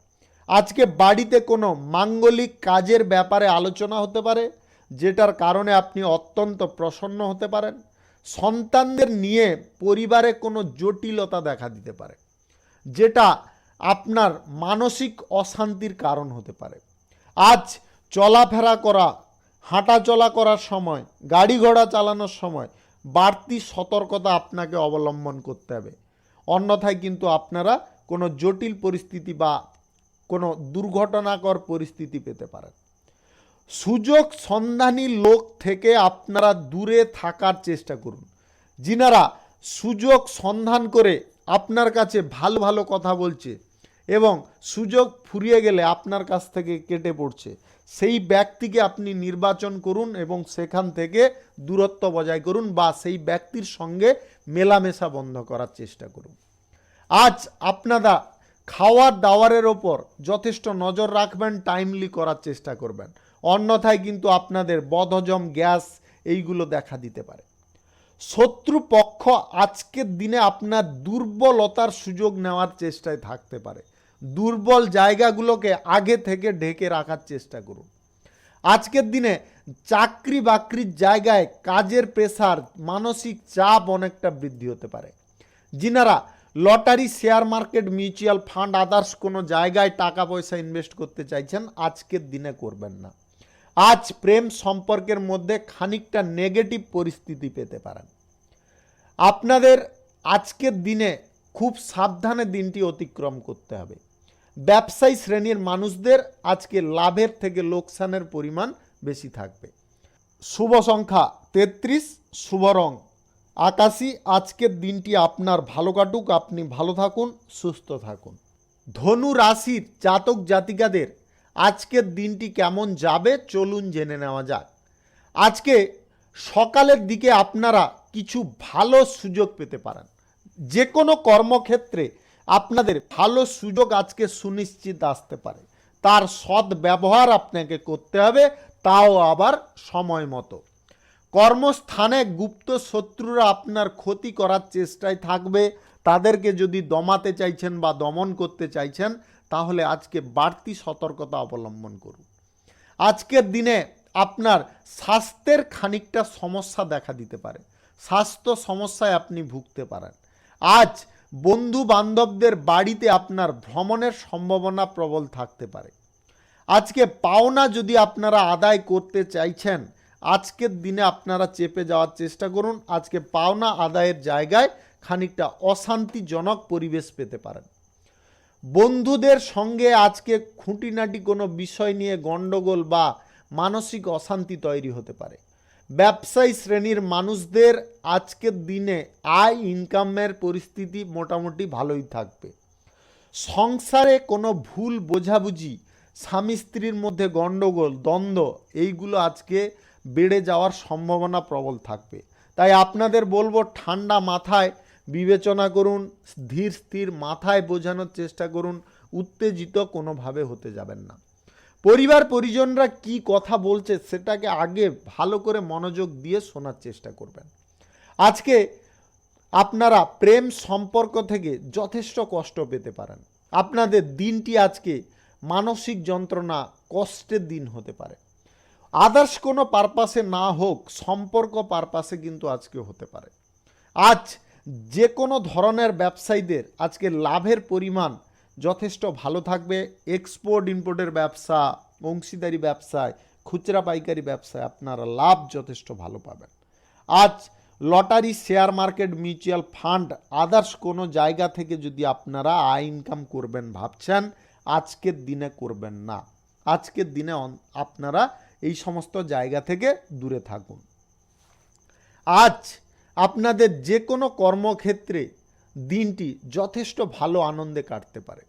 আজকে বাড়িতে কোনো মাঙ্গলিক কাজের ব্যাপারে আলোচনা হতে পারে, যেটার কারণে আপনি অত্যন্ত প্রসন্ন হতে পারেন। সন্তানদের নিয়ে পরিবারে কোনো জটিলতা দেখা দিতে পারে, যেটা আপনার মানসিক অশান্তির কারণ হতে পারে। আজ চলাফেরা করা, হাঁটা চলা করার সময়, গাড়ি ঘোড়া চালানোর সময় বাড়তি সতর্কতা আপনাকে অবলম্বন করতে হবে, অন্যথায় কিন্তু আপনারা কোনো জটিল পরিস্থিতি বা কোনো দুর্ঘটনাকর পরিস্থিতি পেতে পারেন। সুযোগ সন্ধানী লোক থেকে আপনারা দূরে থাকার চেষ্টা করুন। যিনারা সুযোগ সন্ধান করে আপনার কাছে ভালো ভালো কথা বলছে এবং সুযোগ ফুরিয়ে গেলে আপনার কাছ থেকে কেটে পড়ছে, সেই ব্যক্তিকে আপনি নির্বাচন করুন এবং সেখান থেকে দূরত্ব বজায় করুন বা সেই ব্যক্তির সঙ্গে মেলামেশা বন্ধ করার চেষ্টা করুন। আজ আপনারা খাওয়ার দাওয়ারের ওপর যথেষ্ট নজর রাখবেন, টাইমলি করার চেষ্টা করবেন, অন্যথায় কিন্তু আপনাদের বদহজম, গ্যাস এইগুলো দেখা দিতে পারে। শত্রুপক্ষ আজকের দিনে আপনার দুর্বলতার সুযোগ নেওয়ার চেষ্টায় থাকতে পারে। দুর্বল জায়গাগুলোকে আগে থেকে ঢেকে রাখার চেষ্টা করুন। আজকের দিনে চাকরি বাকরির জায়গায় কাজের প্রেসার, মানসিক চাপ অনেকটা বৃদ্ধি হতে পারে। যিনারা lottery, share market, mutual fund, others কোনো জায়গায় টাকা পয়সা ইনভেস্ট করতে চাইছেন, আজকের দিনে করবেন না। আজ প্রেম সম্পর্কের মধ্যে খানিকটা নেগেটিভ পরিস্থিতি পেতে পারেন। আপনাদের আজকের দিনে খুব সাবধানে দিনটি অতিক্রম করতে হবে। ব্যবসায়ী শ্রেণীর মানুষদের আজকে লাভের থেকে লোকসানের পরিমাণ বেশি থাকবে। শুভ সংখ্যা 33, শুভ রং আকাশী। আজকের দিনটি আপনার ভালো কাটুক, আপনি ভালো থাকুন, সুস্থ থাকুন। ধনু রাশির জাতক জাতিকাদের আজকের দিনটি কেমন যাবে চলুন জেনে নেওয়া যাক। আজকে সকালের দিকে আপনারা কিছু ভালো সুযোগ পেতে পারেন। যে কোনো কর্মক্ষেত্রে আপনাদের ভালো সুযোগ আজকে সুনিশ্চিত আসতে পারে। তার সৎ ব্যবহার আপনাকে করতে হবে, তাও আবার সময় মতো। কর্মস্থানে গুপ্ত শত্রুরা আপনার ক্ষতি করার চেষ্টায় থাকবে। তাদেরকে যদি দমাতে চাইছেন বা দমন করতে চাইছেন, তাহলে আজকে বাড়তি সতর্কতা অবলম্বন করুন। আজকের দিনে আপনার স্বাস্থ্যের খানিকটা সমস্যা দেখা দিতে পারে, স্বাস্থ্য সমস্যায় আপনি ভুগতে পারেন। আজ বন্ধু বান্ধবদের বাড়িতে আপনার ভ্রমণের সম্ভাবনা প্রবল থাকতে পারে। আজকে পাওনা যদি আপনারা আদায় করতে চাইছেন, আজকের দিনে আপনারা চেপে যাওয়ার চেষ্টা করুন। আজকে পাওনা আদায়ের জায়গায় খানিকটা অশান্তিজনক পরিবেশ পেতে পারেন। বন্ধুদের সঙ্গে আজকে খুঁটিনাটি কোনো বিষয় নিয়ে গণ্ডগোল বা মানসিক অশান্তি তৈরি হতে পারে। ব্যবসায়ী শ্রেণীর মানুষদের আজকের দিনে আয় ইনকামের পরিস্থিতি মোটামুটি ভালোই থাকবে। সংসারে কোনো ভুল বোঝাবুঝি, স্বামী স্ত্রীর মধ্যে গণ্ডগোল, দ্বন্দ্ব, এইগুলো আজকে বেড়ে যাওয়ার সম্ভাবনা প্রবল থাকবে। তাই আপনাদের বলবো, ঠান্ডা মাথায় বিবেচনা করুন, ধীর স্থির মাথায় বোঝানোর চেষ্টা করুন, উত্তেজিত কোনোভাবে হতে যাবেন না। পরিবার পরিজনরা কি কথা বলছে সেটাকে আগে ভালো করে মনোযোগ দিয়ে শোনার চেষ্টা করবেন। আজকে আপনারা প্রেম সম্পর্ক থেকে যথেষ্ট কষ্ট পেতে পারেন। আপনাদের দিনটি আজকে মানসিক যন্ত্রণা, কষ্টের দিন হতে পারে। আদার্স কোনো পারপাসে না হোক, সম্পর্ক পারপাসে কিন্তু আজকে হতে পারে। আজ যে কোনো ধরনের ব্যবসায়ীদের আজকে লাভের পরিমাণ যথেষ্ট ভালো থাকবে। এক্সপোর্ট ইম্পোর্টের ব্যবসা, অংশীদারি ব্যবসায়, খুচরা পাইকারি ব্যবসায় আপনারা লাভ যথেষ্ট ভালো পাবেন। আজ lottery, share market, mutual fund, others কোনো জায়গা থেকে যদি আপনারা আয় ইনকাম করবেন ভাবছেন, আজকের দিনে করবেন না। আজকের দিনে আপনারা এই সমস্ত জায়গা থেকে দূরে থাকুন। আজ আপনাদের যে কোনো কর্মক্ষেত্রে দিনটি যথেষ্ট ভালো আনন্দে কাটতে পারে।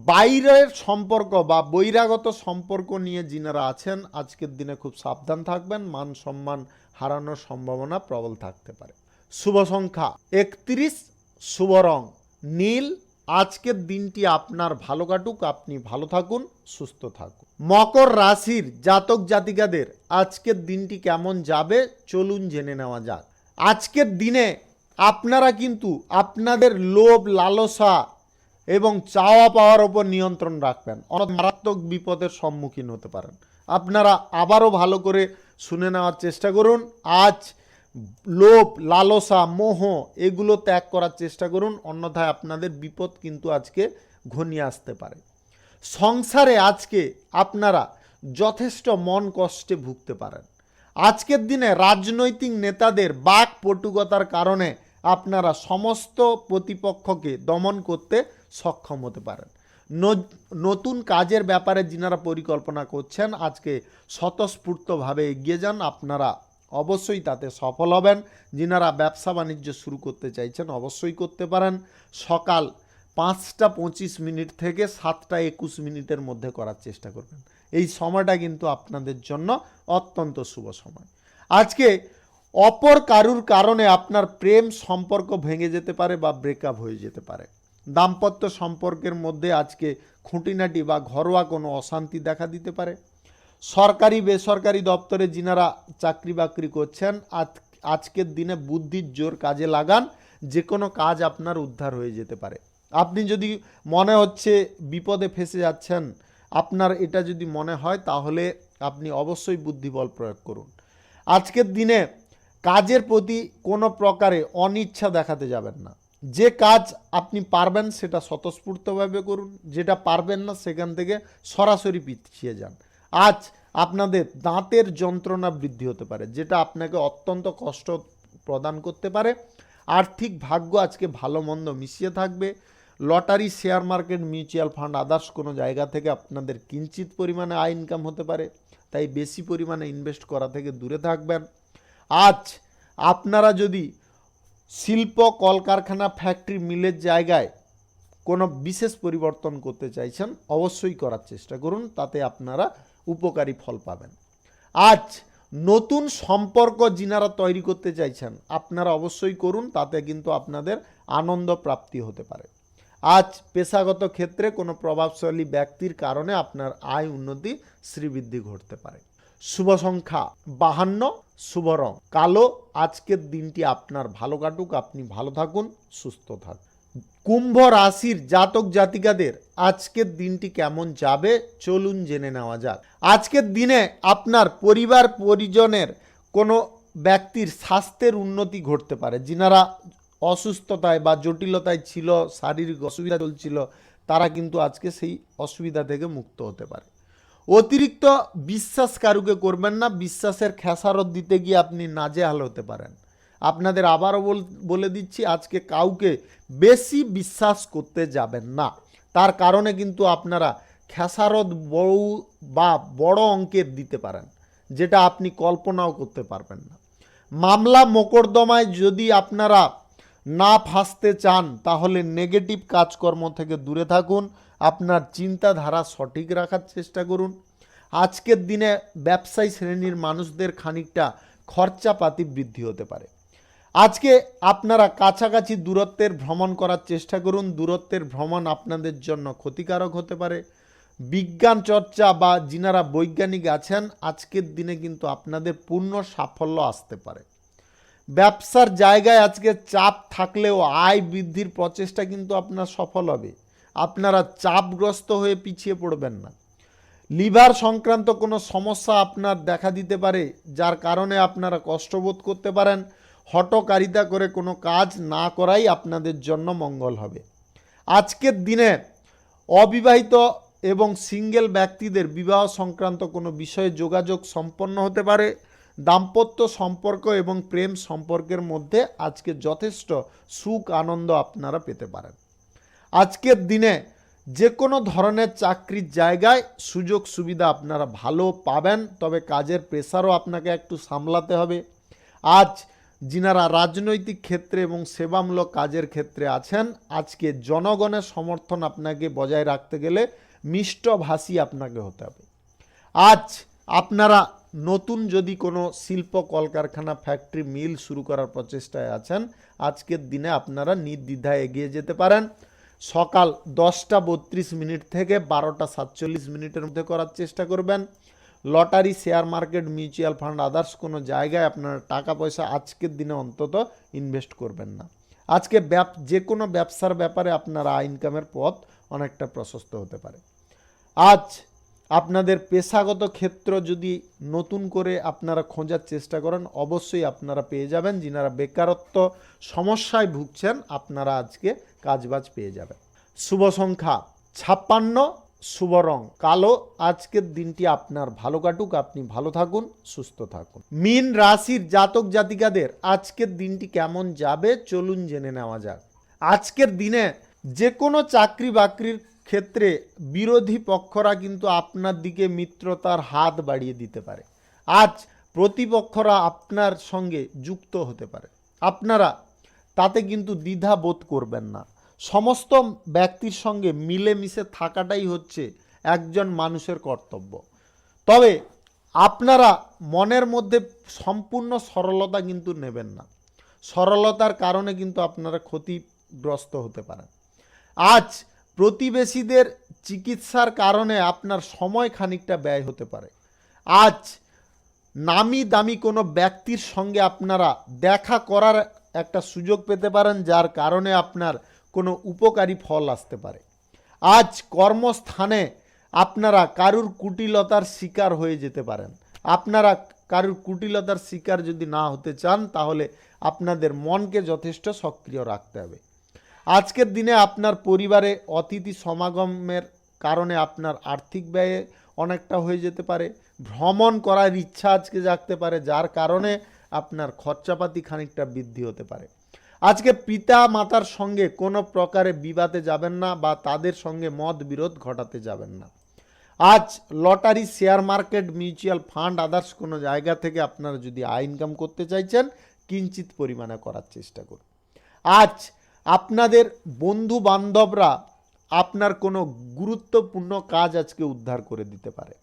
বাইরের সম্পর্ক বা বহিরাগত সম্পর্ক নিয়ে যিনারা আছেন, আজকের দিনে খুব সাবধান থাকবেন, মান সম্মান হারানোর সম্ভাবনা প্রবল থাকতে পারে। শুভ সংখ্যা 31, শুভ রং নীল। আজকের দিনটি আপনার ভালো কাটুক, আপনি ভালো থাকুন, সুস্থ থাকুন। মকর রাশির জাতক জাতিকাদের আজকের দিনটি কেমন যাবে চলুন জেনে নেওয়া যাক। আজকের দিনে আপনারা কিন্তু আপনাদের লোভ, লালসা এবং চাওয়া পাওয়ার ওপর নিয়ন্ত্রণ রাখবেন, অনেক মারাত্মক বিপদের সম্মুখীন হতে পারেন। আপনারা আবারও ভালো করে শুনে নেওয়ার চেষ্টা করুন। আজ লোভ, লালসা, মোহ এগুলো ত্যাগ করার চেষ্টা করুন, অন্যথায় আপনাদের বিপদ কিন্তু আজকে ঘনিয়ে আসতে পারে। সংসারে আজকে আপনারা যথেষ্ট মন কষ্টে ভুগতে পারেন। আজকের দিনে রাজনৈতিক নেতাদের বাক পটুকতার কারণে আপনারা সমস্ত প্রতিপক্ষকে দমন করতে সক্ষম হতে পারেন। নতুন কাজের ব্যাপারে যিনারা পরিকল্পনা করছেন আজকে স্বতঃস্ফূর্তভাবে এগিয়ে যান, আপনারা অবশ্যই তাতে সফল হবেন। যিনারা ব্যবসা বাণিজ্য শুরু করতে চাইছেন অবশ্যই করতে পারেন। সকাল 5:25 থেকে 7:21 মধ্যে করার চেষ্টা করবেন। এই সময়টা কিন্তু আপনাদের জন্য অত্যন্ত শুভ সময়। আজকে অপর কারুর কারণে আপনার প্রেম সম্পর্ক ভেঙে যেতে পারে বা ব্রেকআপ হয়ে যেতে পারে। দাম্পত্য সম্পর্কের মধ্যে আজকে খুঁটিনাটি বা ঘরোয়া কোনো অশান্তি দেখা দিতে পারে। সরকারি বেসরকারি দপ্তরে যিনারা চাকরি বাকরি করছেন আজকের দিনে বুদ্ধির জোর কাজে লাগান, যে কোনো কাজ আপনার উদ্ধার হয়ে যেতে পারে। আপনি যদি মনে হচ্ছে বিপদে ফেসে যাচ্ছেন, আপনার এটা যদি মনে হয় তাহলে আপনি অবশ্যই বুদ্ধিবল প্রয়োগ করুন। আজকের দিনে কাজের প্রতি কোনো প্রকারে অনিচ্ছা দেখাতে যাবেন না। যে কাজ আপনি পারবেন সেটা স্বতঃস্ফূর্তভাবে করুন, যেটা পারবেন না সেখান থেকে সরাসরি পিছিয়ে যান। আজ আপনাদের দাঁতের যন্ত্রণা বৃদ্ধি হতে পারে, যেটা আপনাকে অত্যন্ত কষ্ট প্রদান করতে পারে। আর্থিক ভাগ্য আজকে ভালো মন্দ মিশিয়ে থাকবে। Lottery, share market, mutual fund, others কোনো জায়গা থেকে আপনাদের কিঞ্চিত পরিমাণে আয় ইনকাম হতে পারে, তাই বেশি পরিমাণে ইনভেস্ট করা থেকে দূরে থাকবেন। আজ আপনারা যদি শিল্প, কলকারখানা, ফ্যাক্টরি, মিলের জায়গায় কোনো বিশেষ পরিবর্তন করতে চাইছেন অবশ্যই করার চেষ্টা করুন, তাতে আপনারা উপকারী ফল পাবেন। আজ নতুন সম্পর্ক যিনারা তৈরি করতে চাইছেন আপনারা অবশ্যই করুন, তাতে কিন্তু আপনাদের আনন্দ প্রাপ্তি হতে পারে। আজ পেশাগত ক্ষেত্রে কোনো প্রভাবশালী ব্যক্তির কারণে আপনার আয় উন্নতি, শ্রীবৃদ্ধি ঘটতে পারে। শুভ সংখ্যা 52, শুভ রং কালো। আজকের দিনটি আপনার ভালো কাটুক, আপনি ভালো থাকুন, সুস্থ থাকুন। কুম্ভ রাশির জাতক জাতিকাদের আজকের দিনটি কেমন যাবে চলুন জেনে নেওয়া যাক। আজকের দিনে আপনার পরিবার পরিজনের কোনো ব্যক্তির স্বাস্থ্যের উন্নতি ঘটতে পারে। যিনারা অসুস্থতায় বা জটিলতায় ছিল, শারীরিক অসুবিধা চলছিল, তারা কিন্তু আজকে সেই অসুবিধা থেকে মুক্ত হতে পারে। অতিরিক্ত বিশ্বাস কারুকে করবেন না, বিশ্বাসের খেসারত দিতে গিয়ে আপনি নাজেহাল হতে পারেন। আপনাদের আবারও বলে দিচ্ছি, আজকে কাউকে বেশি বিশ্বাস করতে যাবেন না, তার কারণে কিন্তু আপনারা খেসারত বড় অঙ্কের দিতে পারেন, যেটা আপনি কল্পনাও করতে পারবেন না। মামলা মোকদ্দমায় যদি আপনারা না ফাঁসতে চান তাহলে নেগেটিভ কাজকর্ম থেকে দূরে থাকুন, আপনার চিন্তাধারা সঠিক রাখার চেষ্টা করুন। আজকের দিনে ব্যবসায়ী শ্রেণীর মানুষদের খানিকটা খরচাপাতি বৃদ্ধি হতে পারে। আজকে আপনারা কাছাকাছি দূরত্বের ভ্রমণ করার চেষ্টা করুন, দূরত্বের ভ্রমণ আপনাদের জন্য ক্ষতিকারক হতে পারে। বিজ্ঞান চর্চা বা যিনারা বৈজ্ঞানিক আছেন আজকের দিনে কিন্তু আপনাদের পূর্ণ সাফল্য আসতে পারে। ব্যবসার জায়গায় আজকে চাপ থাকলেও আয় বৃদ্ধির প্রচেষ্টা কিন্তু আপনার সফল হবে। আপনারা চাপগ্রস্ত হয়ে পিছিয়ে পড়বেন না। লিভার সংক্রান্ত কোনো সমস্যা আপনার দেখা দিতে পারে, যার কারণে আপনারা কষ্টবোধ করতে পারেন। হঠকারিতা করে কোনো কাজ না করাই আপনাদের জন্য মঙ্গল হবে। আজকের দিনে অবিবাহিত এবং সিঙ্গেল ব্যক্তিদের বিবাহ সংক্রান্ত কোনো বিষয়ে যোগাযোগ সম্পন্ন হতে পারে। দাম্পত্য সম্পর্ক এবং প্রেম সম্পর্কের মধ্যে আজকে যথেষ্ট সুখ আনন্দ আপনারা পেতে পারেন। আজকের দিনে যে কোনো ধরনের চাকরির জায়গায় সুযোগ সুবিধা আপনারা ভালো পাবেন, তবে কাজের প্রেসারও আপনাকে একটু সামলাতে হবে। আজ যিনারা রাজনৈতিক ক্ষেত্রে এবং সেবামূলক কাজের ক্ষেত্রে আছেন আজকে জনগণের সমর্থন আপনাকে বজায় রাখতে গেলে মিষ্টভাষী আপনাকে হতে হবে। আজ আপনারা নতুন যদি কোনো শিল্প, কলকারখানা, ফ্যাক্টরি, মিল শুরু করার প্রচেষ্টায় আছেন আজকের দিনে আপনারা নির্দ্বিধায় এগিয়ে যেতে পারেন। সকাল 10:32 থেকে 12:47 মধ্যে করার চেষ্টা করবেন। Lottery, share market, mutual fund, others কোনো জায়গায় আপনারা টাকা পয়সা আজকের দিনে অন্তত ইনভেস্ট করবেন না। আজকে যে কোনো ব্যবসার ব্যাপারে আপনার আয় ইনকামের পথ অনেকটা প্রশস্ত হতে পারে। আজ আপনাদের পেশাগত ক্ষেত্র যদি নতুন করে আপনারা খোঁজার চেষ্টা করেন অবশ্যই আপনারা পেয়ে যাবেন। যিনারা বেকারত্ব সমস্যায় ভুগছেন আপনারা আজকে কাজবাজ পেয়ে যাবেন। শুভ সংখ্যা 56, শুভ রং কালো। আজকের দিনটি আপনার ভালো কাটুক, আপনি ভালো থাকুন, সুস্থ থাকুন। মীন রাশির জাতক জাতিকাদের আজকের দিনটি কেমন যাবে চলুন জেনে নেওয়া যাক। আজকের দিনে যে কোনো চাকরি বাকরির ক্ষেত্রে বিরোধী পক্ষরা কিন্তু আপনার দিকে মিত্রতার হাত বাড়িয়ে দিতে পারে। আজ প্রতিপক্ষরা আপনার সঙ্গে যুক্ত হতে পারে, আপনারা তাতে কিন্তু দ্বিধা বোধ করবেন না। সমস্ত ব্যক্তির সঙ্গে মিলেমিশে থাকাটাই হচ্ছে একজন মানুষের কর্তব্য। তবে আপনারা মনের মধ্যে সম্পূর্ণ সরলতা কিন্তু নেবেন না, সরলতার কারণে কিন্তু আপনারা ক্ষতিগ্রস্ত হতে পারেন। আজ প্রতিবেশীদের চিকিৎসার কারণে আপনার সময় খানিকটা ব্যয় হতে পারে। আজ নামি দামি কোনো ব্যক্তির সঙ্গে আপনারা দেখা করার একটা সুযোগ পেতে পারেন, যার কারণে আপনার কোনো উপকারী ফল আসতে পারে। আজ কর্মস্থানে আপনারা কারুর কুটিলতার শিকার হয়ে যেতে পারেন। আপনারা কারুর কুটিলতার শিকার যদি না হতে চান, তাহলে আপনাদের মনকে যথেষ্ট সক্রিয় রাখতে হবে। আজকের দিনে আপনার পরিবারে অতিথি সমাগমের কারণে আপনার আর্থিক ব্যয়ে অনেকটা হয়ে যেতে পারে। ভ্রমণ করার ইচ্ছা আজকে জাগতে পারে, যার কারণে আপনার খরচাপাতি খানিকটা বৃদ্ধি হতে পারে। আজকে পিতা মাতার সঙ্গে কোনো প্রকারে বিবাদে যাবেন না বা তাদের সঙ্গে মত বিরোধ ঘটাতে যাবেন না। আজ lottery, share market, mutual fund, others কোনো জায়গা থেকে আপনারা যদি আয় ইনকাম করতে চাইছেন, কিঞ্চিত পরিমাণে করার চেষ্টা করুন। আজ আপনাদের বন্ধু বান্ধবরা আপনার কোনো গুরুত্বপূর্ণ কাজ আজকে উদ্ধার করে দিতে পারে।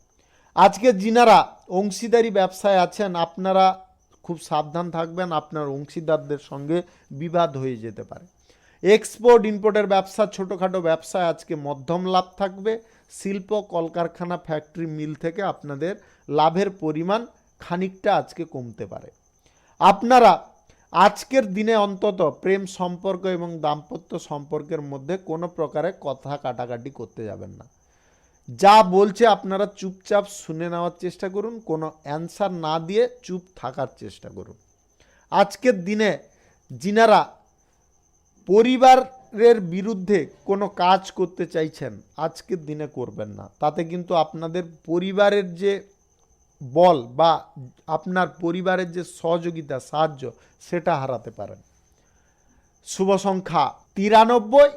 আজকে যিনারা অংশীদারি ব্যবসায় আছেন, আপনারা খুব সাবধান থাকবেন, আপনার অংশীদারদের সঙ্গে বিবাদ হয়ে যেতে পারে। এক্সপোর্ট ইম্পোর্টের ব্যবসা, ছোটোখাটো ব্যবসায় আজকে মধ্যম লাভ থাকবে। শিল্প, কলকারখানা, ফ্যাক্টরি, মিল থেকে আপনাদের লাভের পরিমাণ খানিকটা আজকে কমতে পারে। আপনারা আজকের দিনে অন্তত প্রেম সম্পর্ক এবং দাম্পত্য সম্পর্কের মধ্যে কোনো প্রকারে কথা কাটাকাটি করতে যাবেন না। যা বলছে আপনারা চুপচাপ শুনে নেওয়ার চেষ্টা করুন, কোনো অ্যান্সার না দিয়ে চুপ থাকার চেষ্টা করুন। আজকের দিনে যিনারা পরিবারের বিরুদ্ধে কোনো কাজ করতে চাইছেন, আজকের দিনে করবেন না। তাতে কিন্তু আপনাদের পরিবারের যে বল বা আপনার পরিবারের যে সহযোগিতা, সাহায্য, সেটা হারাতে পারেন। শুভ সংখ্যা 93,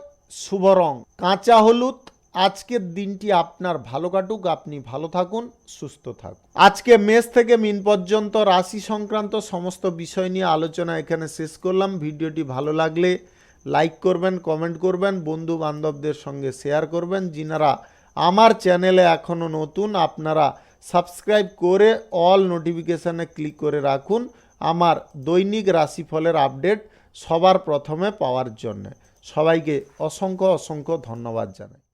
শুভ রং কাঁচা হলুদ। আজকের দিনটি আপনার ভালো কাটুক, আপনি ভালো থাকুন, সুস্থ থাকুন। আজকে মেষ থেকে মিন পর্যন্ত রাশি সংক্রান্ত সমস্ত বিষয় নিয়ে আলোচনা এখানে শেষ করলাম। ভিডিওটি ভালো লাগলে লাইক করবেন, কমেন্ট করবেন, বন্ধু বান্ধবদের সঙ্গে শেয়ার করবেন। যিনারা আমার চ্যানেলে এখনও নতুন, আপনারা সাবস্ক্রাইব করে অল নোটিফিকেশানে ক্লিক করে রাখুন আমার দৈনিক রাশিফলের আপডেট সবার প্রথমে পাওয়ার জন্য। সবাইকে অসংখ্য অসংখ্য ধন্যবাদ জানাই।